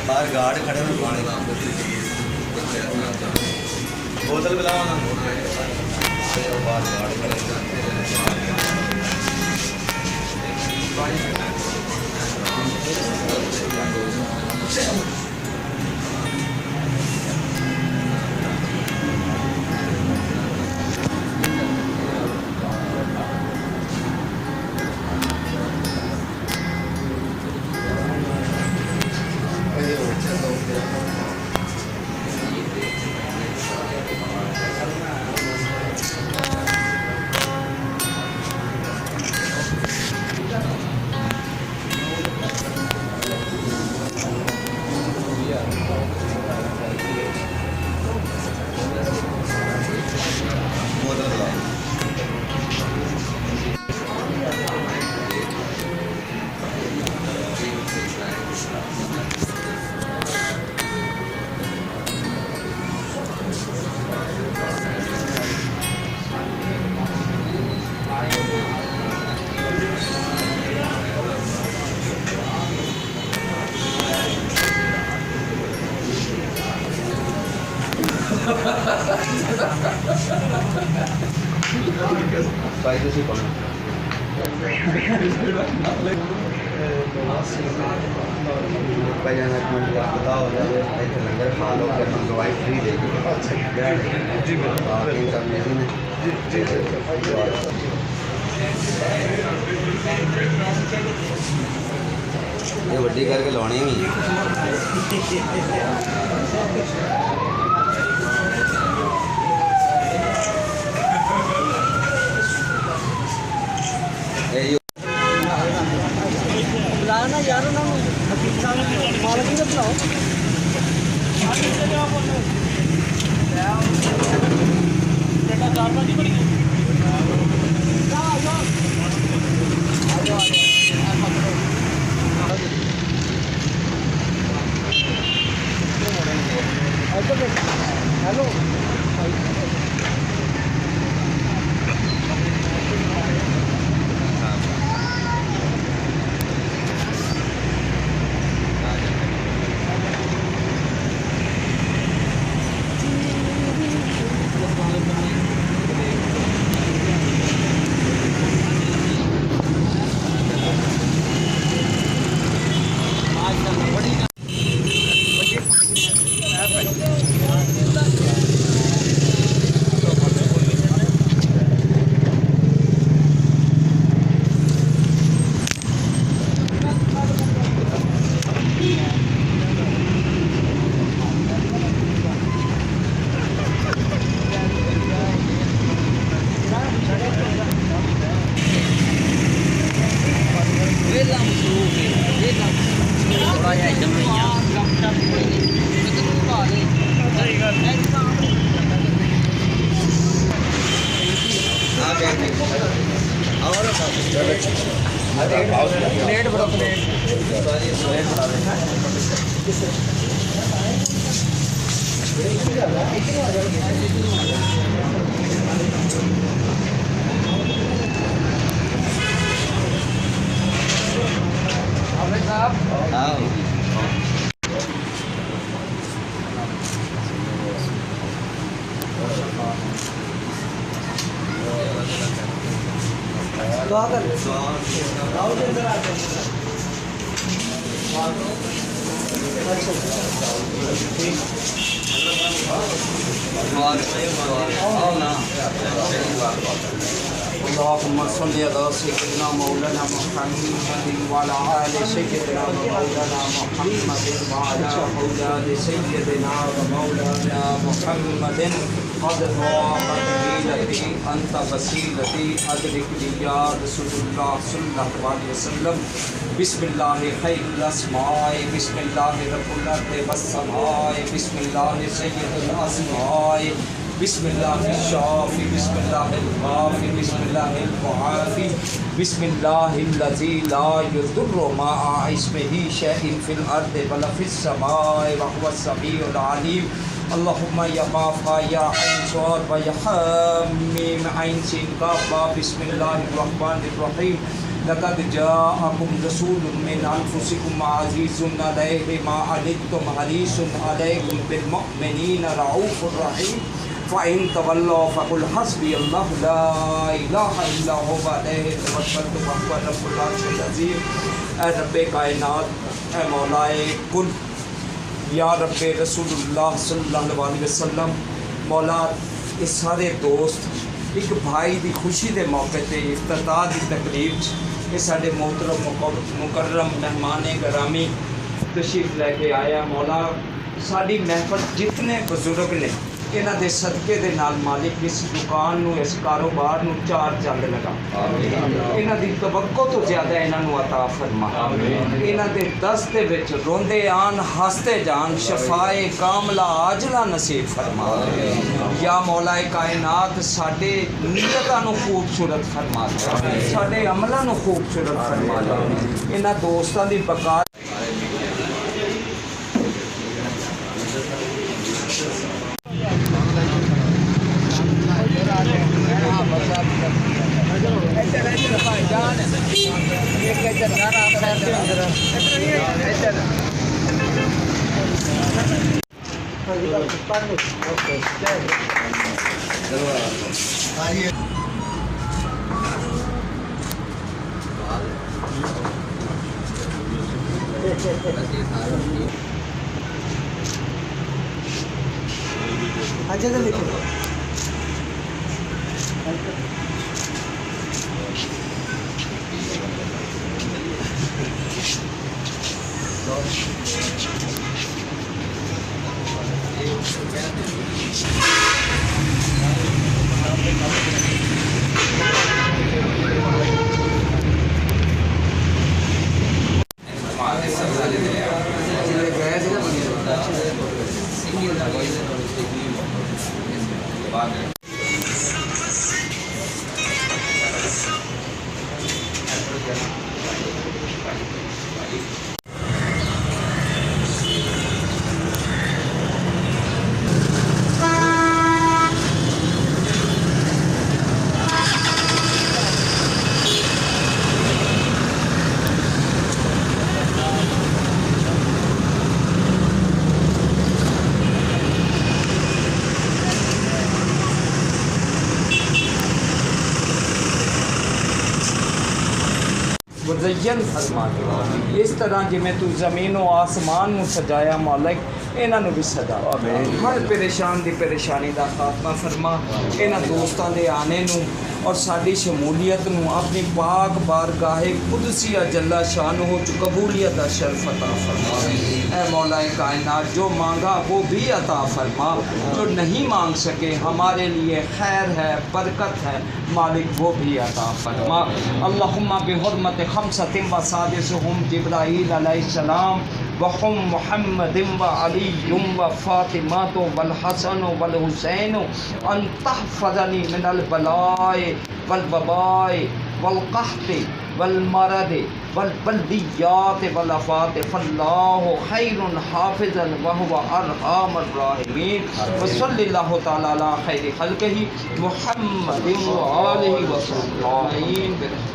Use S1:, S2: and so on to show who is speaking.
S1: बाहर गार्ड खड़े हुए पानी का बोतल पिलाओ ना बाहर गार्ड खड़े बोतल पिलाओ फायदे से कौन भाई जाना बताओ लंगर खा लो फिर हम दवाई फ्री देगी जी ये वड्डी करके लाने भी
S2: ना यार ना मालक ही बताओ बेटा 4 बजे पड़ी हेलो प्लेट बड़ा दुआ कर आओ इधर आ जाओ अल्लाहुम्मा सल्ली अला सय्यिदिना मौलाना मुहम्मद व अला आलि सय्यिदिना मौलाना मुहम्मद व अला औलादि सय्यिदिना व मौलाना मुहम्मद قد ضاقت حيلتي أنت وسيلتي أدركني يا رسول الله صلى الله عليه وسلم بسم الله خير الأسماء بسم الله رب الأرض والسماء بسم الله سيد الأسماء बिस्मिल्लाहिश्शाफ़ी बिस्मिल्लाहिल-काफ़ी बिस्मिल्लाहिल-मुआफ़ी बिस्मिल्लाहिल्लज़ी ला यज़ुर्रु मअ इस्मिही शै'उन फिल अर्दि वला फिस समाई व हुवस समीउल अलीम। अल्लाहुम्मा या काफ़ा या ऐन स्वाद व या हामीम ऐन सीन काफ़ बिस्मिल्लाहिर रहमानिर रहीम। लक़द जाअकुम रसूलुम मिन अनफुसिकुम अज़ीज़ुन अलैहि मा अनित्तुम हरीसुन अलैकुम बिल मुमिनीना रऊफ़ुर रहीम। फ़इन तवल्लौ फ़क़ुल हस्बियल्लाहु ला इलाहा इल्ला हुवा अलैहि तवक्कलतु व हुवा रब्बुल अर्शिल अज़ीम। ऐ रब्बे कायनात, ऐ मौलाए कुल, या रब्बे रसूलुल्लाह सल्लल्लाहु अलैहि वसल्लम, मौला ये सारे दोस्त एक भाई की खुशी के मौके पर इफ्तिताह की तकरीब ये साढ़े मोहतरम मुकर्रम मेहमान गरामी तशरीफ लैके आया। मौला साड़ी महफल जितने बजुर्ग ने इन्हां दे सदके दे नाल मालिक इस दुकान नूं इस कारोबार नूं चार चंद लगा, इन्हां दी तवक्को तो ज़्यादा इन्हां नूं अता फरमा। इन्हां दे दस दे विच रोंदे आन हंसते जान शफाए कामला आजला नसीब फरमा। या मौलाए कायनात साडे नीयतां नूं खूबसूरत फरमा, साडे अमलां नूं खूबसूरत फरमा। इन्हां दोस्तां दी बका
S3: अच्छा तो लिखो मुज़य्यन फरमा के इस तरह जिमें तू ज़मीन और आसमान में सजाया मालिक इन्हों भी सजा। हर परेशान की परेशानी का खात्मा फरमा। इन्होंने दोस्तों के आने नूं और साड़ी शमूलियत नूं अपनी पाक बारगाहे कुदसिया जल्ला शान हो कबूलियत का शर्फ अता फरमा। ऐ मौलाए कायनात जो मांगा वो भी अता फरमा, जो नहीं मांग सके हमारे लिए खैर है बरकत है मालिक वो भी अता फरमा। अल्लाहुम्मा बिहुर्मत खम्सतिन व सादिसुहुम जिब्राईल अलैहिस्सलाम व हुम मुहम्मदिन व अलीयुम व फातिमातु वल हसन वल हुसैन अन तहफ़ज़नी मिनल बलाए वल वबाए वल क़हति वल मरद वल बल्दियात वल आफ़ात फल्लाहु खैरुन हाफ़िज़न व हुवा अरहमुर राहिमीन। व सल्लल्लाहु तआला अला खैरि खल्क़िही मुहम्मदिन व आलिहि व सल्लम।